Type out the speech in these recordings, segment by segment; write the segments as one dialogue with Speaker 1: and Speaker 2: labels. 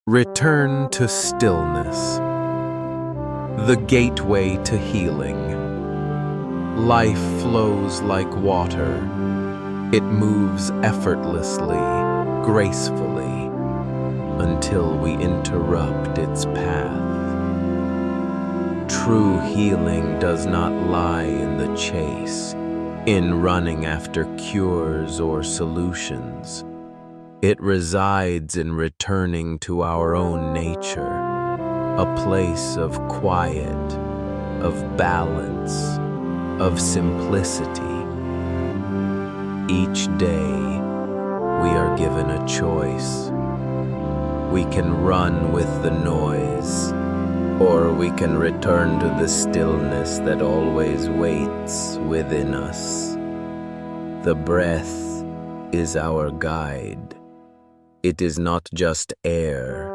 Speaker 1: Return to stillness, the gateway to healing. Life flows like water. It moves effortlessly, gracefully, until we interrupt its path. True healing does not lie in the chase, in running after cures or solutions. It resides in returning to our own nature, a place of quiet, of balance, of simplicity. Each day, we are given a choice. We can run with the noise, or we can return to the stillness that always waits within us. The breath is our guide. It is not just air.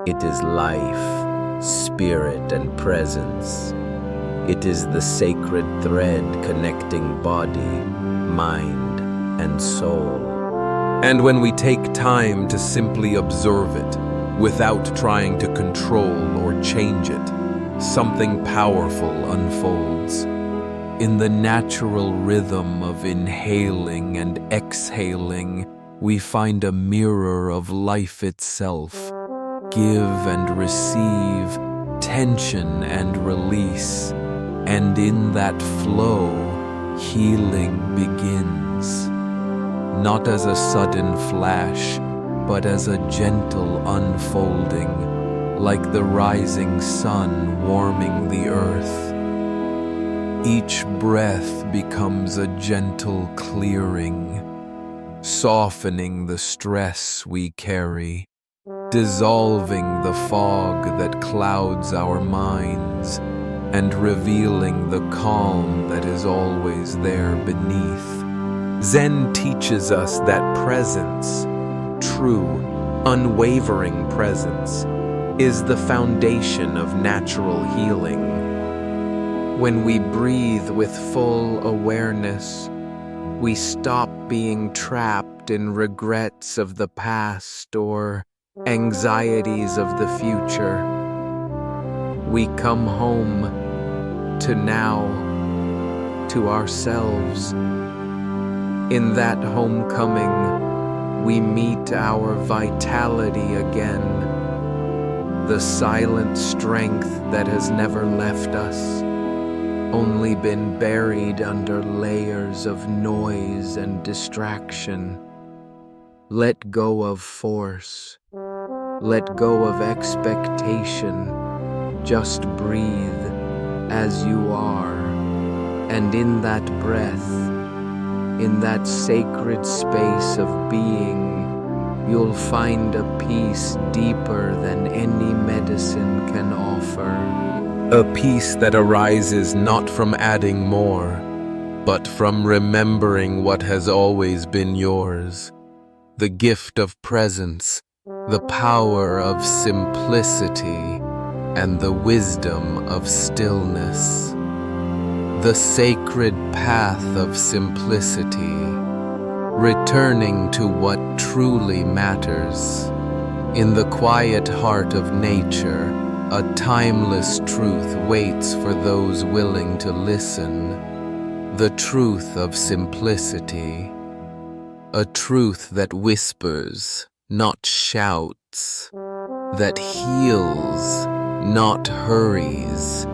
Speaker 1: It is life, spirit, and presence. It is the sacred thread connecting body, mind, and soul. And when we take time to simply observe it, without trying to control or change it, something powerful unfolds. In the natural rhythm of inhaling and exhaling, we find a mirror of life itself. Give and receive, tension and release, and in that flow, healing begins. Not as a sudden flash, but as a gentle unfolding, like the rising sun warming the earth. Each breath becomes a gentle clearing, softening the stress we carry, dissolving the fog that clouds our minds, and revealing the calm that is always there beneath. Zen teaches us that presence, true, unwavering presence, is the foundation of natural healing. When we breathe with full awareness, we stop being trapped in regrets of the past or anxieties of the future. We come home to now, to ourselves. In that homecoming, we meet our vitality again, the silent strength that has never left us, only been buried under layers of noise and distraction. Let go of force. Let go of expectation. Just breathe as you are. And in that breath, in that sacred space of being, you'll find a peace deeper than any medicine can offer. A peace that arises not from adding more, but from remembering what has always been yours. The gift of presence, the power of simplicity, and the wisdom of stillness. The sacred path of simplicity, returning to what truly matters. In the quiet heart of nature, a timeless truth waits for those willing to listen. The truth of simplicity. A truth that whispers, not shouts. That heals, not hurries.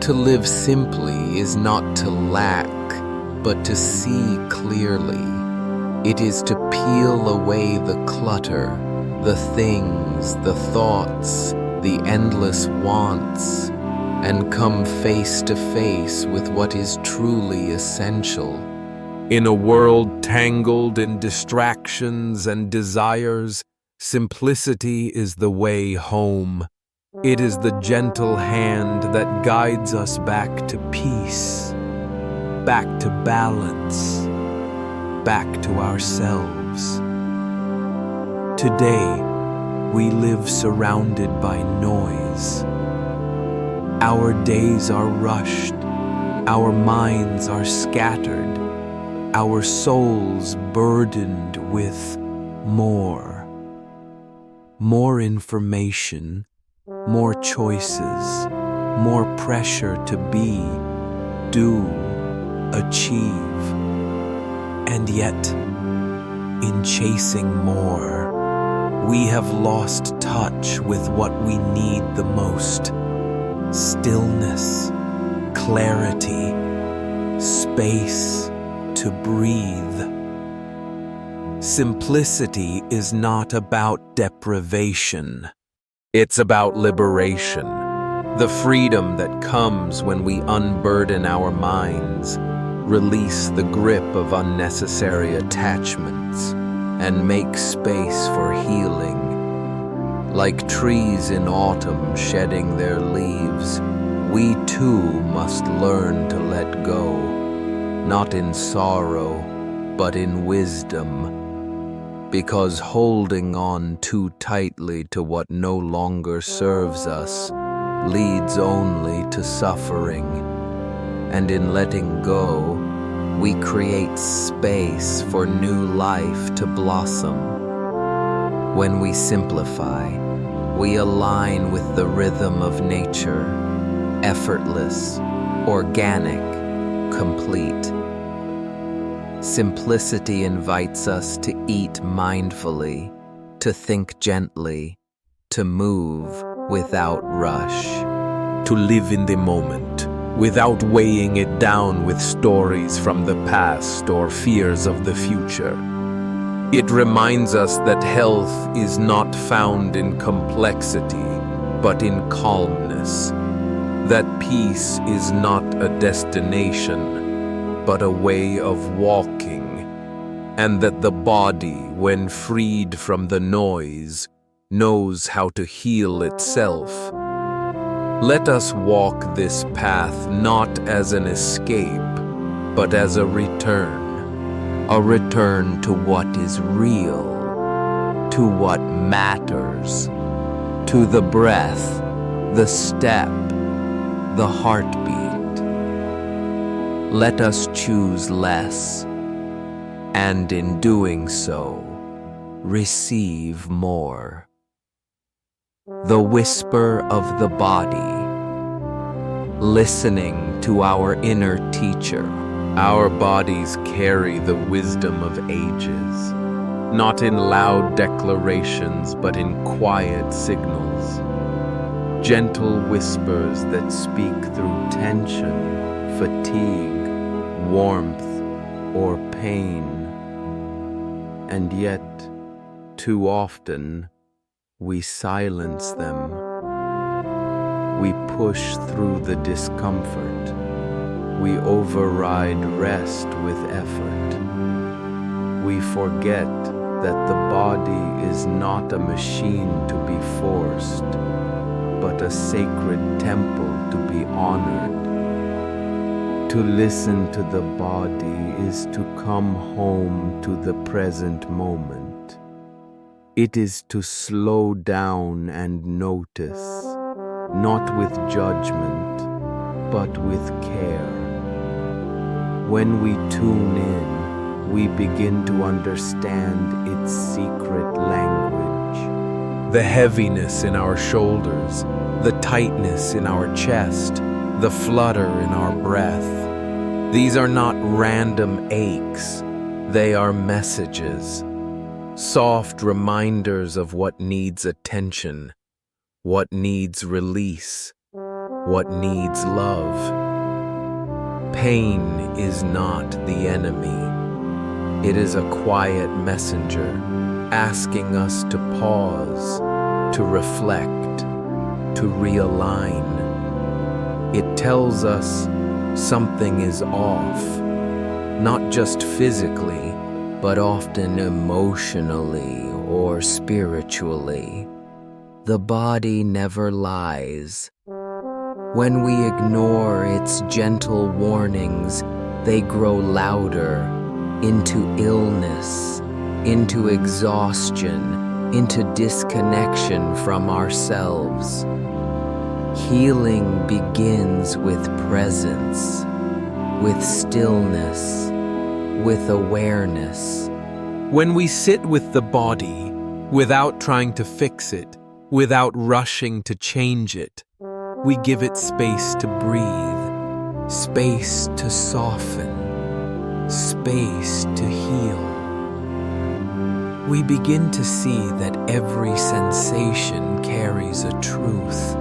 Speaker 1: To live simply is not to lack, but to see clearly. It is to peel away the clutter, the things, the thoughts, the endless wants, and come face to face with what is truly essential. In a world tangled in distractions and desires, simplicity is the way home. It is the gentle hand that guides us back to peace, back to balance, back to ourselves. Today, we live surrounded by noise. Our days are rushed, our minds are scattered, our souls burdened with more. More information, more choices, more pressure to be, do, achieve. And yet, in chasing more, we have lost touch with what we need the most: stillness, clarity, space to breathe. Simplicity is not about deprivation. It's about liberation, the freedom that comes when we unburden our minds, release the grip of unnecessary attachments, and make space for healing. Like trees in autumn shedding their leaves, we too must learn to let go, not in sorrow, but in wisdom. Because holding on too tightly to what no longer serves us leads only to suffering. And in letting go, we create space for new life to blossom. When we simplify, we align with the rhythm of nature, effortless, organic, complete. Simplicity invites us to eat mindfully, to think gently, to move without rush, to live in the moment without weighing it down with stories from the past or fears of the future. It reminds us that health is not found in complexity, but in calmness, that peace is not a destination, but a way of walking, and that the body, when freed from the noise, knows how to heal itself. Let us walk this path not as an escape, but as a return to what is real, to what matters, to the breath, the step, the heartbeat. Let us choose less, and in doing so, receive more. The whisper of the body, listening to our inner teacher. Our bodies carry the wisdom of ages, not in loud declarations, but in quiet signals. Gentle whispers that speak through tension, fatigue, warmth, or pain. And yet, too often, we silence them. We push through the discomfort. We override rest with effort. We forget that the body is not a machine to be forced, but a sacred temple to be honored. To listen to the body is to come home to the present moment. It is to slow down and notice, not with judgment, but with care. When we tune in, we begin to understand its secret language. The heaviness in our shoulders, the tightness in our chest, the flutter in our breath. These are not random aches, they are messages, soft reminders of what needs attention, what needs release, what needs love. Pain is not the enemy. It is a quiet messenger asking us to pause, to reflect, to realign. It tells us something is off, not just physically, but often emotionally or spiritually. The body never lies. When we ignore its gentle warnings, they grow louder, into illness, into exhaustion, into disconnection from ourselves. Healing begins with presence, with stillness, with awareness. When we sit with the body, Without trying to fix it, without rushing to change it, we give it space to breathe, space to soften, space to heal. We begin to see that every sensation carries a truth,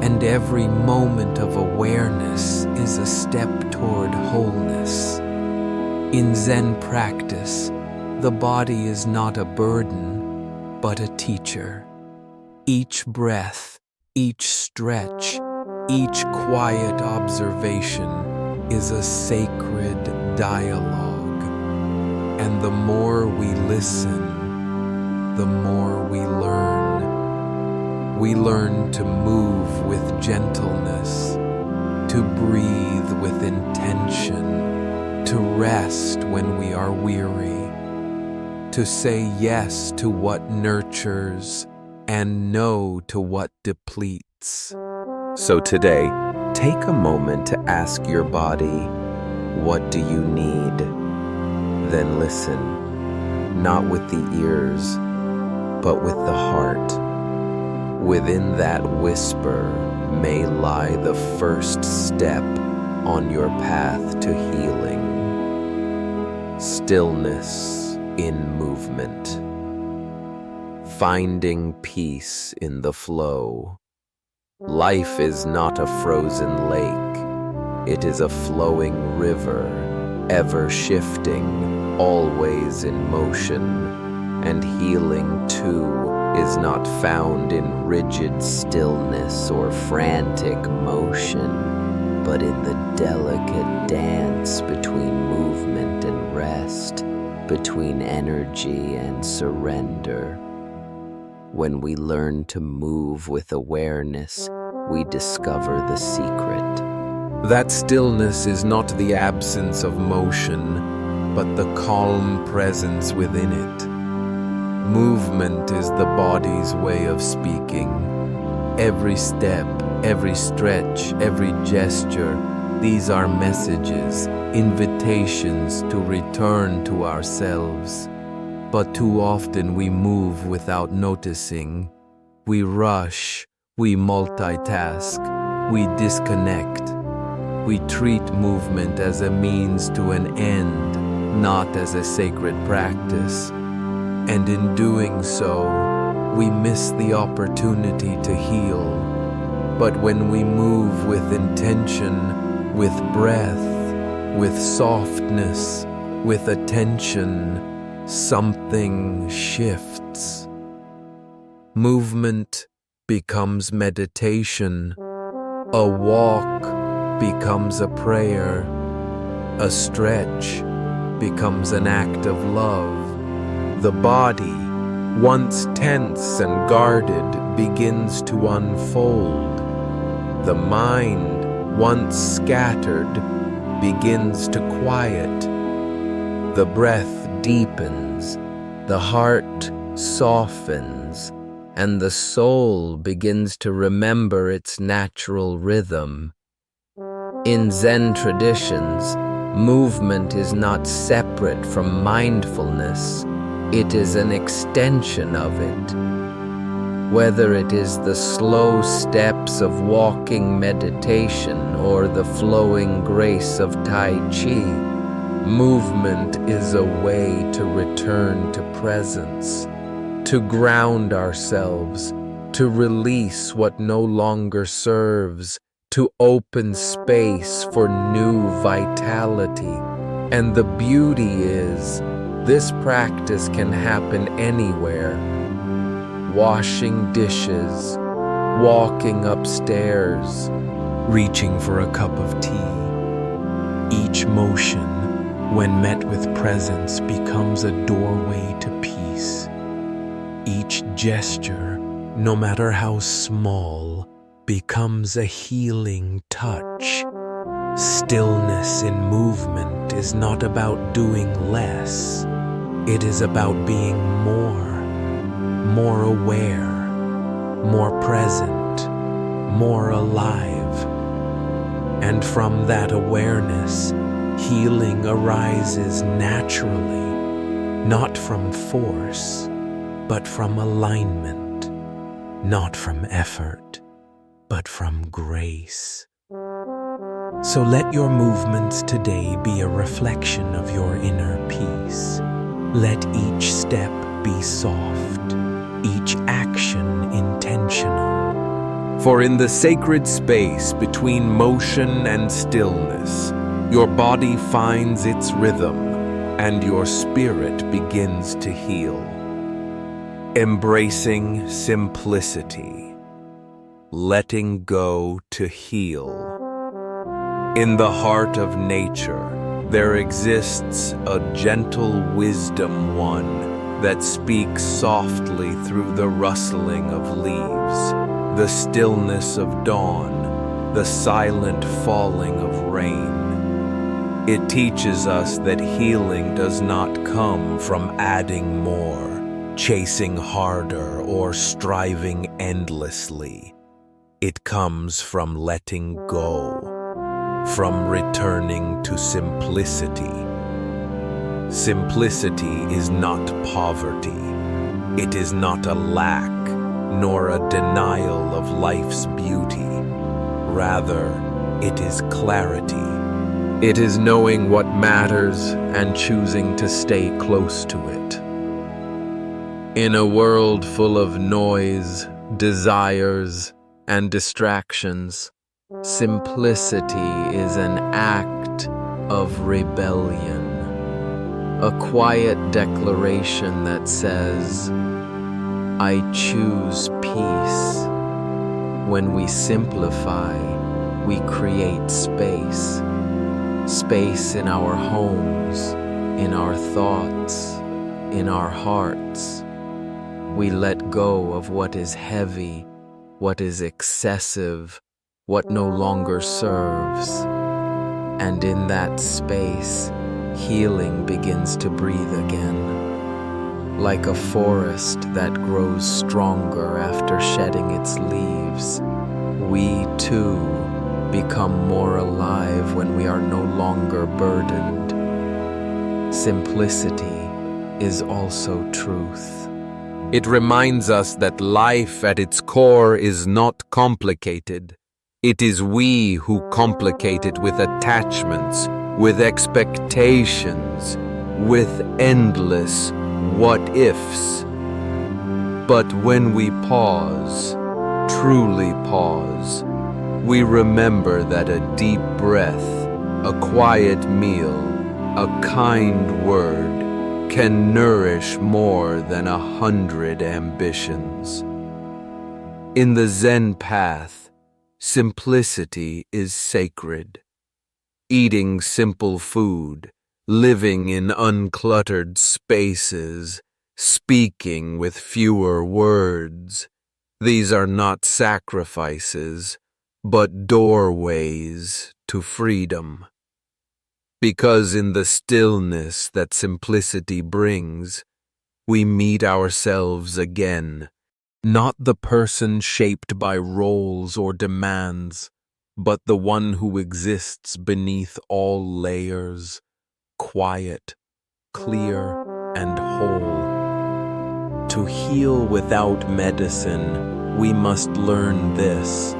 Speaker 1: and every moment of awareness is a step toward wholeness. In Zen practice, the body is not a burden, but a teacher. Each breath, each stretch, each quiet observation is a sacred dialogue. And the more we listen, the more we learn. We learn to move with gentleness, to breathe with intention, to rest when we are weary, to say yes to what nurtures and no to what depletes. So today, take a moment to ask your body, what do you need? Then listen, not with the ears, but with the heart. Within that whisper may lie the first step on your path to healing. Stillness in movement. Finding peace in the flow. Life is not a frozen lake. It is a flowing river, ever shifting, always in motion. And healing, too, is not found in rigid stillness or frantic motion, but in the delicate dance between movement and rest, between energy and surrender. When we learn to move with awareness, we discover the secret. That stillness is not the absence of motion, but the calm presence within it. Movement is the body's way of speaking. Every step, every stretch, every gesture, these are messages, invitations to return to ourselves. But too often we move without noticing. We rush, we multitask, we disconnect. We treat movement as a means to an end, not as a sacred practice. And in doing so, we miss the opportunity to heal. But when we move with intention, with breath, with softness, with attention, something shifts. Movement becomes meditation. A walk becomes a prayer. A stretch becomes an act of love. The body, once tense and guarded, begins to unfold. The mind, once scattered, begins to quiet. The breath deepens, the heart softens, and the soul begins to remember its natural rhythm. In Zen traditions, movement is not separate from mindfulness. It is an extension of it. Whether it is the slow steps of walking meditation or the flowing grace of Tai Chi, movement is a way to return to presence, to ground ourselves, to release what no longer serves, to open space for new vitality. And the beauty is, this practice can happen anywhere. Washing dishes, walking upstairs, reaching for a cup of tea. Each motion, when met with presence, becomes a doorway to peace. Each gesture, no matter how small, becomes a healing touch. Stillness in movement is not about doing less. It is about being more aware, more present, more alive. And from that awareness, healing arises naturally, not from force, but from alignment, not from effort, but from grace. So let your movements today be a reflection of your inner peace. Let each step be soft, each action intentional. For in the sacred space between motion and stillness, your body finds its rhythm and your spirit begins to heal. Embracing simplicity, letting go to heal. In the heart of nature, there exists a gentle wisdom one that speaks softly through the rustling of leaves, the stillness of dawn, the silent falling of rain. It teaches us that healing does not come from adding more, chasing harder, or striving endlessly. It comes from letting go, from returning to simplicity. Simplicity is not poverty. It is not a lack, nor a denial of life's beauty. Rather, it is clarity. It is knowing what matters and choosing to stay close to it. In a world full of noise, desires, and distractions, simplicity is an act of rebellion, a quiet declaration that says, I choose peace. When we simplify, we create space. Space in our homes, in our thoughts, in our hearts. We let go of what is heavy, what is excessive, what no longer serves. And in that space, healing begins to breathe again. Like a forest that grows stronger after shedding its leaves, we too become more alive when we are no longer burdened. Simplicity is also truth. It reminds us that life at its core is not complicated. It is we who complicate it with attachments, with expectations, with endless what-ifs. But when we pause, truly pause, we remember that a deep breath, a quiet meal, a kind word can nourish more than 100 ambitions. In the Zen path, simplicity is sacred. Eating simple food, living in uncluttered spaces, speaking with fewer words. These are not sacrifices, but doorways to freedom. Because in the stillness that simplicity brings, we meet ourselves again, not the person shaped by roles or demands, but the one who exists beneath all layers, quiet, clear, and whole. To heal without medicine, we must learn this.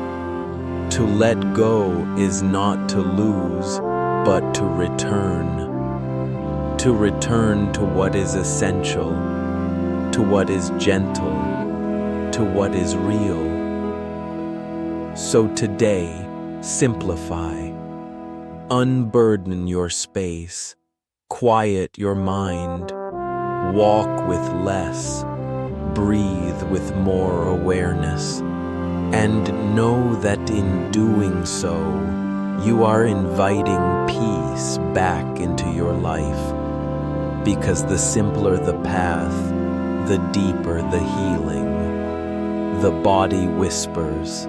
Speaker 1: To let go is not to lose, but to return. To return to what is essential, to what is gentle, to what is real. So today, simplify. Unburden your space. Quiet your mind. Walk with less. Breathe with more awareness. And know that in doing so, you are inviting peace back into your life. Because the simpler the path, the deeper the healing. The body whispers,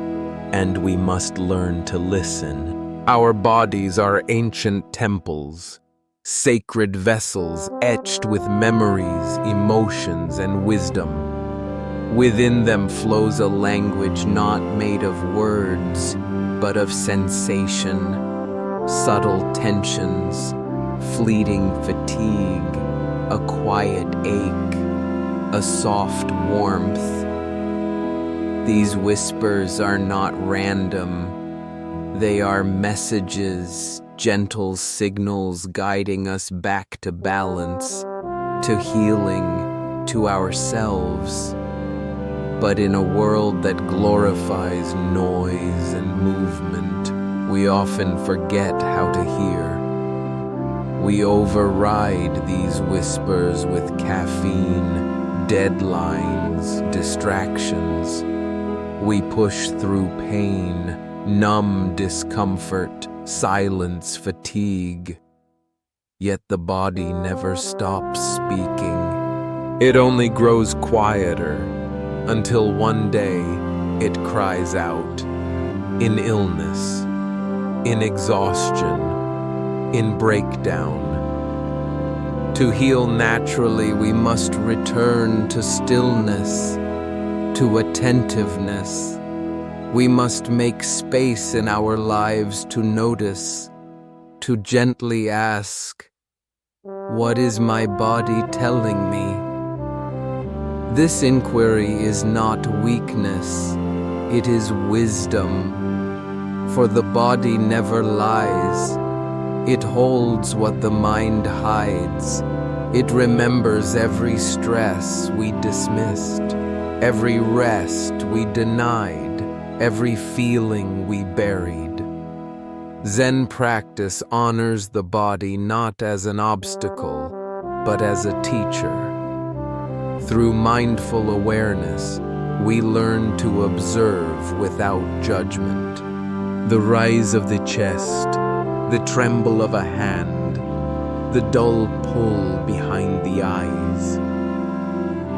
Speaker 1: and we must learn to listen. Our bodies are ancient temples, sacred vessels etched with memories, emotions, and wisdom. Within them flows a language not made of words, but of sensation, subtle tensions, fleeting fatigue, a quiet ache. a soft warmth. These whispers are not random. They are messages, gentle signals guiding us back to balance, to healing, to ourselves. But in a world that glorifies noise and movement, we often forget how to hear. We override these whispers with caffeine, deadlines, distractions. We push through pain, numb discomfort, silence, fatigue. Yet the body never stops speaking. It only grows quieter until one day it cries out, in illness, in exhaustion, in breakdown. To heal naturally, we must return to stillness, to attentiveness. We must make space in our lives to notice, to gently ask, what is my body telling me? This inquiry is not weakness, it is wisdom. For the body never lies. It holds what the mind hides. It remembers every stress we dismissed, every rest we denied, every feeling we buried. Zen practice honors the body not as an obstacle, but as a teacher. Through mindful awareness, we learn to observe without judgment. The rise of the chest, the tremble of a hand, the dull pull behind the eyes.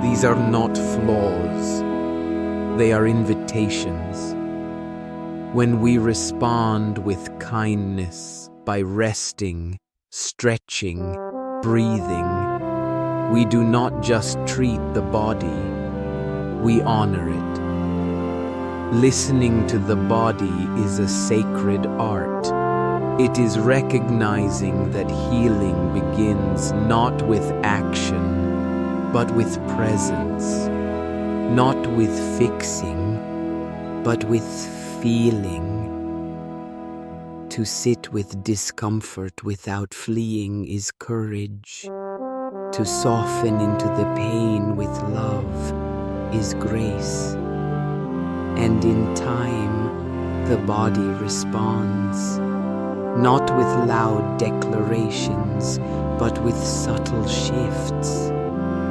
Speaker 1: These are not flaws, they are invitations. When we respond with kindness by resting, stretching, breathing, we do not just treat the body, we honor it. Listening to the body is a sacred art. It is recognizing that healing begins not with action, but with presence. Not with fixing, but with feeling. To sit with discomfort without fleeing is courage. To soften into the pain with love is grace. And in time, the body responds. Not with loud declarations, but with subtle shifts.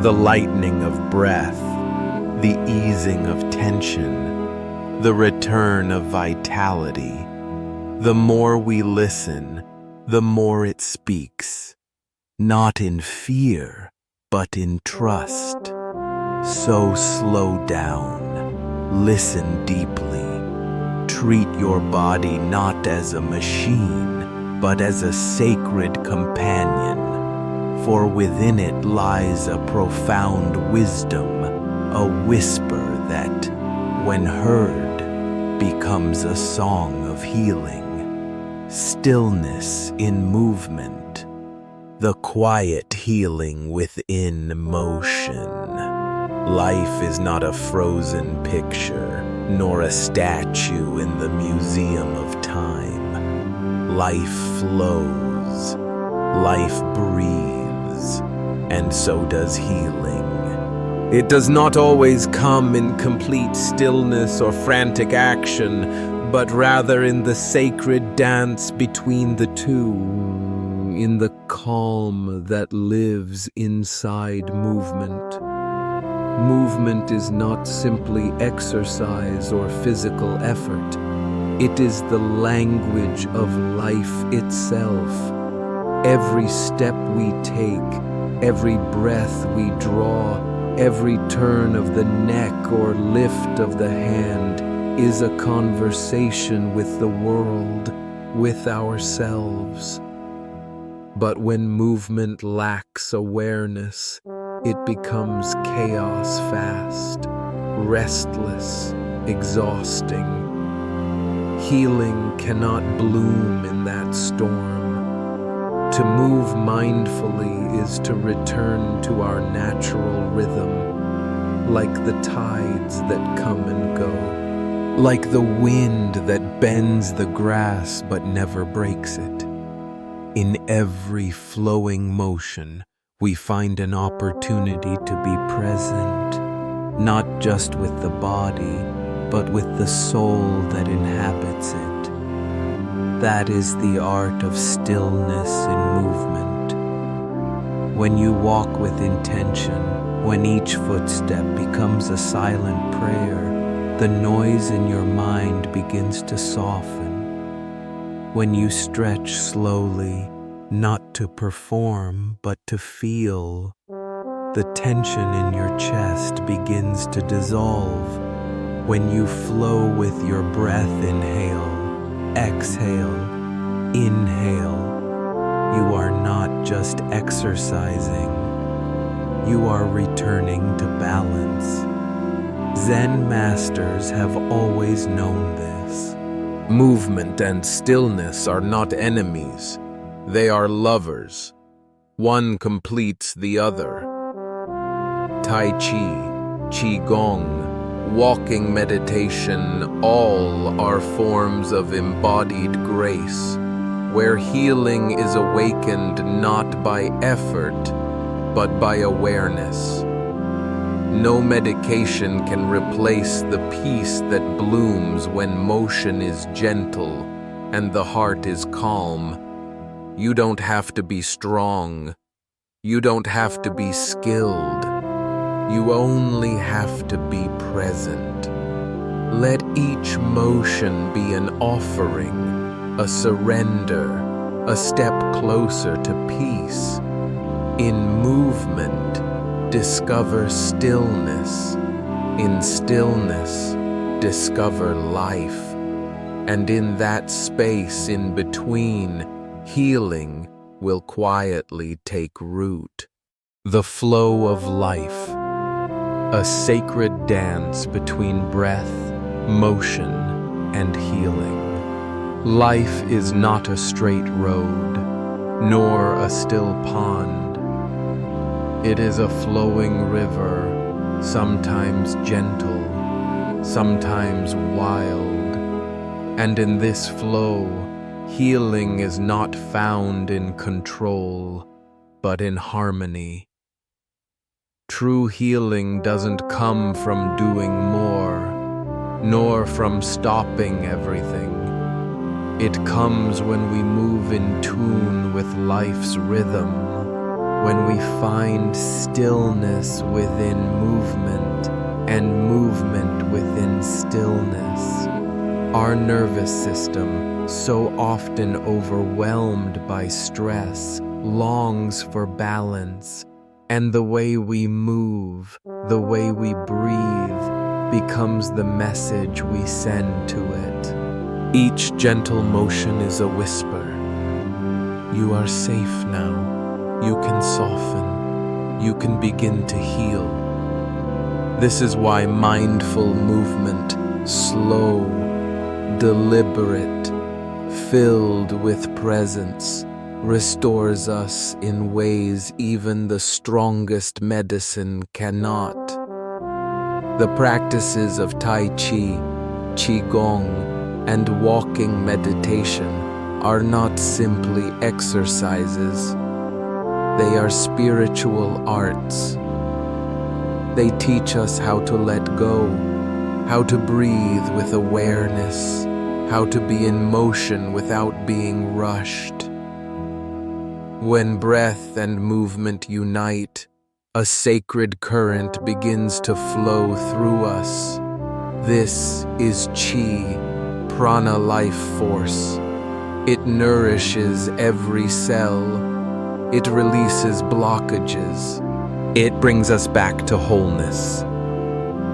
Speaker 2: The lightening of breath, the easing of tension, the return of vitality. The more we listen, the more it speaks. Not in fear, but in trust. So slow down, listen deeply. Treat your body not as a machine, but as a sacred companion, for within it lies a profound wisdom, a whisper that, when heard, becomes a song of healing. Stillness in movement, the quiet healing within motion. Life is not a frozen picture, nor a statue in the museum of time. Life flows, life breathes, and so does healing. It does not always come in complete stillness or frantic action, but rather in the sacred dance between the two, in the calm that lives inside movement. Movement is not simply exercise or physical effort. It is the language of life itself. Every step we take, every breath we draw, every turn of the neck or lift of the hand is a conversation with the world, with ourselves. But when movement lacks awareness, it becomes chaos fast, restless, exhausting. Healing cannot bloom in that storm. To move mindfully is to return to our natural rhythm, like the tides that come and go, like the wind that bends the grass but never breaks it. In every flowing motion, we find an opportunity to be present, not just with the body, but with the soul that inhabits it. That is the art of stillness in movement. When you walk with intention, when each footstep becomes a silent prayer, the noise in your mind begins to soften. When you stretch slowly, not to perform, but to feel, the tension in your chest begins to dissolve. When you flow with your breath, inhale, exhale, inhale, you are not just exercising, you are returning to balance. Zen masters have always known this. Movement and stillness are not enemies, they are lovers. One completes the other. Tai Chi, Qigong, walking meditation, all are forms of embodied grace, where healing is awakened not by effort, but by awareness. No medication can replace the peace that blooms when motion is gentle and the heart is calm. You don't have to be strong. You don't have to be skilled. You only have to be present. Let each motion be an offering, a surrender, a step closer to peace. In movement, discover stillness. In stillness, discover life. And in that space in between, healing will quietly take root. The flow of life. A sacred dance between breath, motion, and healing. Life is not a straight road, nor a still pond. It is a flowing river, sometimes gentle, sometimes wild. And in this flow, healing is not found in control, but in harmony. True healing doesn't come from doing more, nor from stopping everything. It comes when we move in tune with life's rhythm, when we find stillness within movement and movement within stillness. Our nervous system, so often overwhelmed by stress, longs for balance. And the way we move, the way we breathe, becomes the message we send to it. Each gentle motion is a whisper. You are safe now. You can soften. You can begin to heal. This is why mindful movement, slow, deliberate, filled with presence, restores us in ways even the strongest medicine cannot. The practices of Tai Chi, Qigong, and walking meditation are not simply exercises. They are spiritual arts. They teach us how to let go, how to breathe with awareness, how to be in motion without being rushed. When breath and movement unite, a sacred current begins to flow through us. This is Qi, prana life force. It nourishes every cell. It releases blockages. It brings us back to wholeness.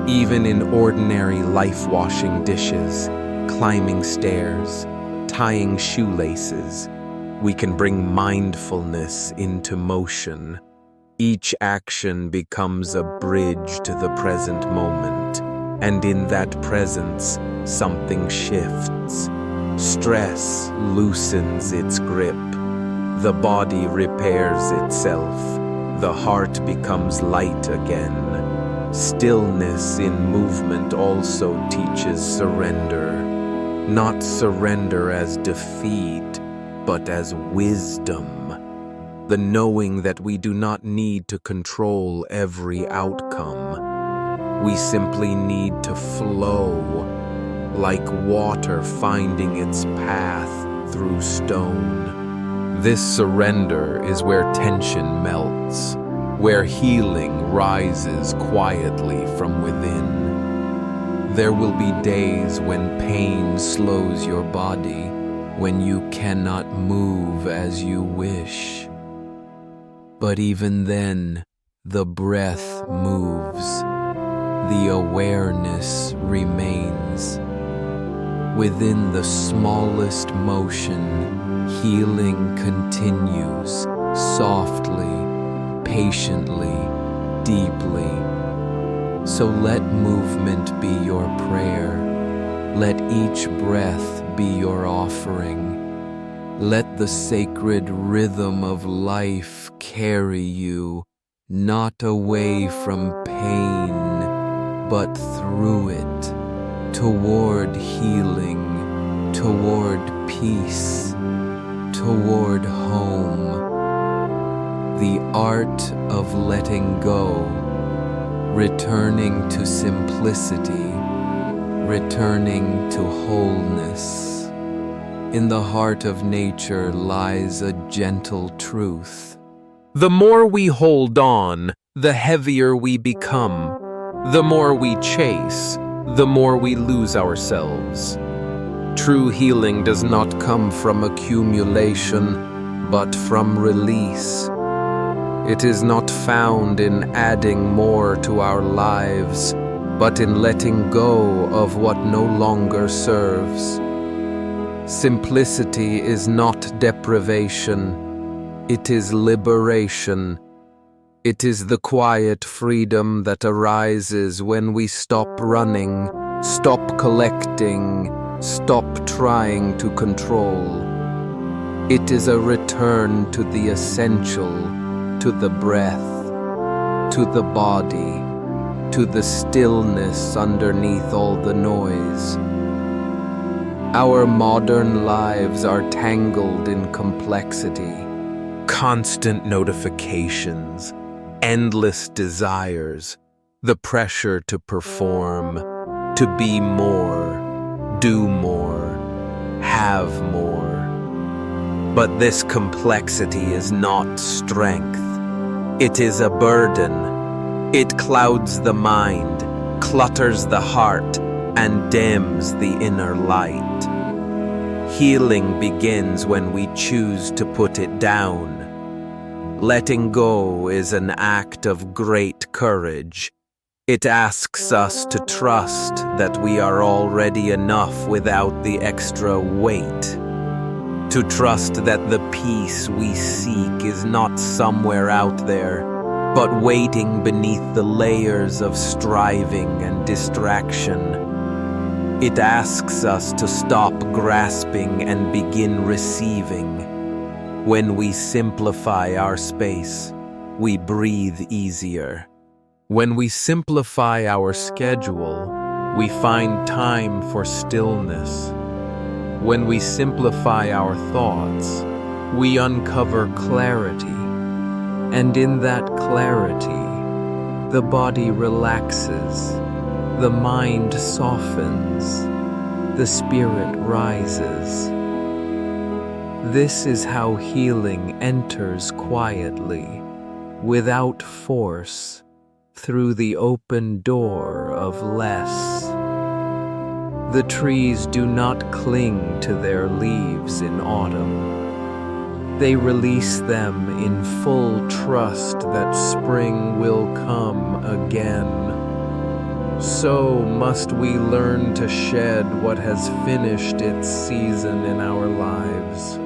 Speaker 2: Even in ordinary life-washing dishes, climbing stairs, tying shoelaces, we can bring mindfulness into motion. Each action becomes a bridge to the present moment, and in that presence, something shifts. Stress loosens its grip. The body repairs itself. The heart becomes light again.
Speaker 1: Stillness in movement also teaches surrender, not surrender as defeat, but as wisdom. The knowing that we do not need to control every outcome. We simply need to flow, like water finding its path through stone. This surrender is where tension melts, where healing rises quietly from within. There will be days when pain slows your body, when you cannot move as you wish. But even then, the breath moves, the awareness remains. Within the smallest motion, healing continues, softly, patiently, deeply. So let movement be your prayer. Let each breath be your offering. Let the sacred rhythm of life carry you, not away from pain, but through it, toward healing, toward peace, toward home. The art of letting go, returning to simplicity, returning to wholeness. In the heart of nature lies a gentle truth. The more we hold on, the heavier we become. The more we chase, the more we lose ourselves. True healing does not come from accumulation, but from release. It is not found in adding more to our lives, but in letting go of what no longer serves. Simplicity is not deprivation, it is liberation. It is the quiet freedom that arises when we stop running, stop collecting, stop trying to control. It is a return to the essential, to the breath, to the body, to the stillness underneath all the noise. Our modern lives are tangled in complexity, constant notifications, endless desires, the pressure to perform, to be more, do more, have more. But this complexity is not strength. It is a burden. It clouds the mind, clutters the heart, and dims the inner light. Healing begins when we choose to put it down. Letting go is an act of great courage. It asks us to trust that we are already enough without the extra weight. To trust that the peace we seek is not somewhere out there, but waiting beneath the layers of striving and distraction. It asks us to stop grasping and begin receiving. When we simplify our space, we breathe easier. When we simplify our schedule, we find time for stillness. When we simplify our thoughts, we uncover clarity. And in that clarity, the body relaxes. The mind softens, the spirit rises. This is how healing enters quietly, without force, through the open door of less. The trees do not cling to their leaves in autumn. They release them in full trust that spring will come again. So must we learn to shed what has finished its season in our lives,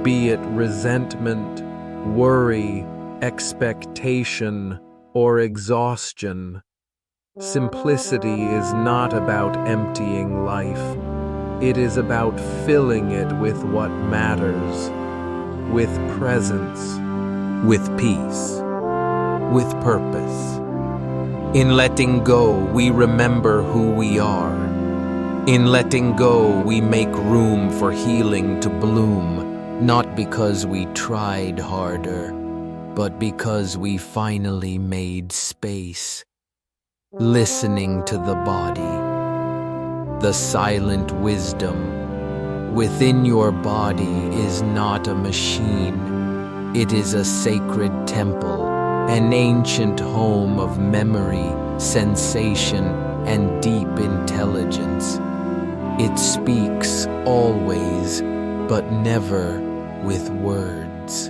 Speaker 1: be it resentment, worry, expectation, or exhaustion. Simplicity is not about emptying life. It is about filling it with what matters, with presence, with peace, with purpose. In letting go, we remember who we are. In letting go, we make room for healing to bloom, not because we tried harder, but because we finally made space. Listening to the body, the silent wisdom within your body is not a machine. It is a sacred temple, an ancient home of memory, sensation, and deep intelligence. It speaks always, but never with words.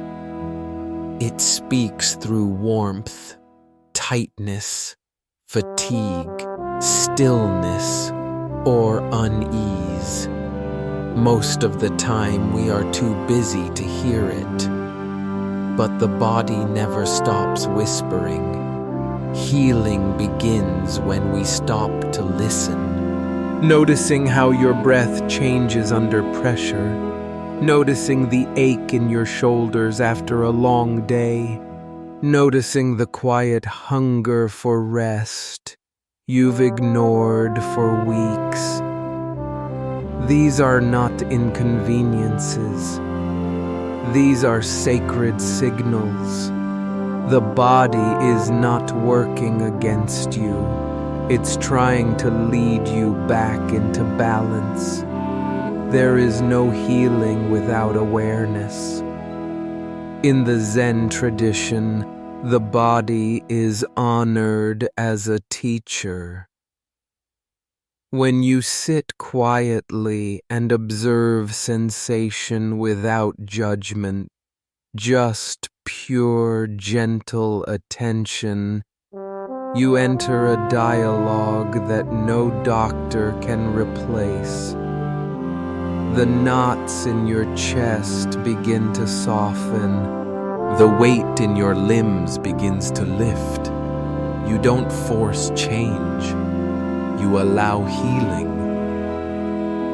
Speaker 1: It speaks through warmth, tightness, fatigue, stillness, or unease. Most of the time we are too busy to hear it. But the body never stops whispering. Healing begins when we stop to listen. Noticing how your breath changes under pressure. Noticing the ache in your shoulders after a long day. Noticing the quiet hunger for rest you've ignored for weeks. These are not inconveniences. These are sacred signals. The body is not working against you. It's trying to lead you back into balance. There is no healing without awareness. In the Zen tradition, the body is honored as a teacher. When you sit quietly and observe sensation without judgment, just pure, gentle attention, you enter a dialogue that no doctor can replace. The knots in your chest begin to soften. The weight in your limbs begins to lift. You don't force change. You allow healing.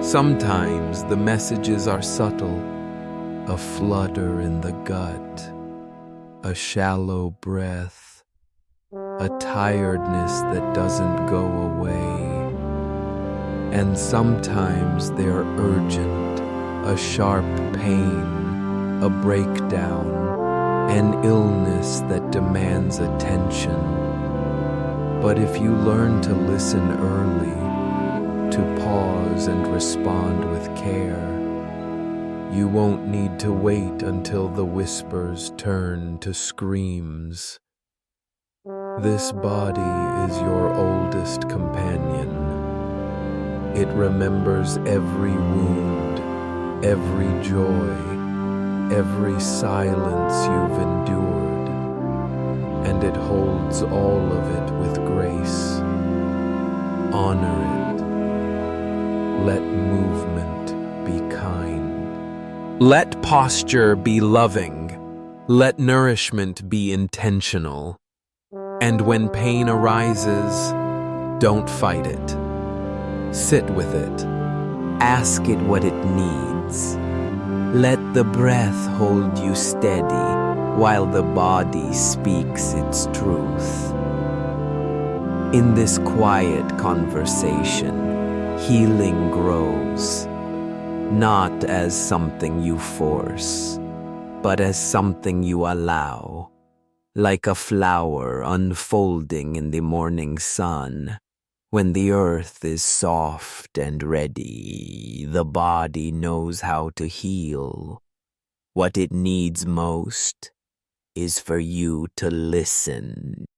Speaker 1: Sometimes the messages are subtle. A flutter in the gut, a shallow breath, a tiredness that doesn't go away. And sometimes they're urgent, a sharp pain, a breakdown, an illness that demands attention. But if you learn to listen early, to pause and respond with care, you won't need to wait until the whispers turn to screams. This body is your oldest companion. It remembers every wound, every joy, every silence you've endured, and it holds all of it with grace. Honor it. Let movement be kind. Let posture be loving. Let nourishment be intentional. And when pain arises, don't fight it. Sit with it. Ask it what it needs. Let the breath hold you steady while the body speaks its truth. In this quiet conversation, healing grows, not as something you force, but as something you allow, like a flower unfolding in the morning sun. When the earth is soft and ready, the body knows how to heal. What it needs most is for you to listen.